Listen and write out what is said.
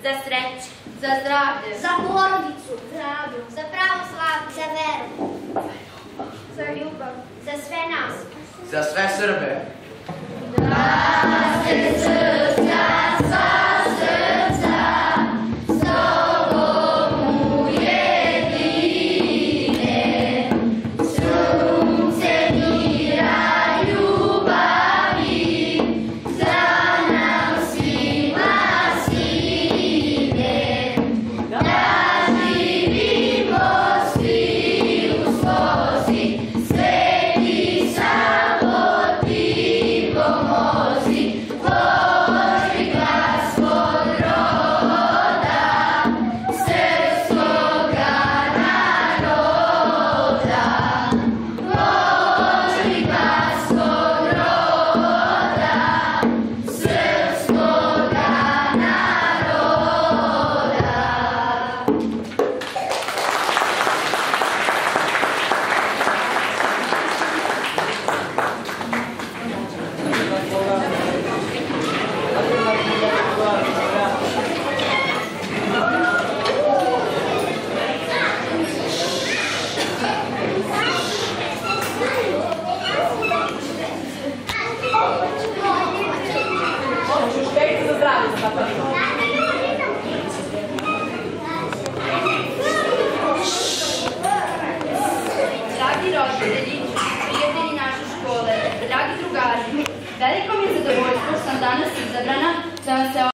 za sreću, za zdravlje, za porodicu, pravdu, za pravoslavlje, za veru, za ljubav, za sve nas, za sve Srbe. Da se srca, sva srca, s tobom ujedine, sunce mira ljubavi, za nam svima sine, da živimo svi u slozi, sveti saboti pomozi, Boži glas svog roda, srpskoga naroda. Boži glas svog roda, srpskoga naroda. Dragi roditelji, prijatelji naše škole, dragi drugari, veliko mi je zadovoljstvo što sam danas izabrana da vam se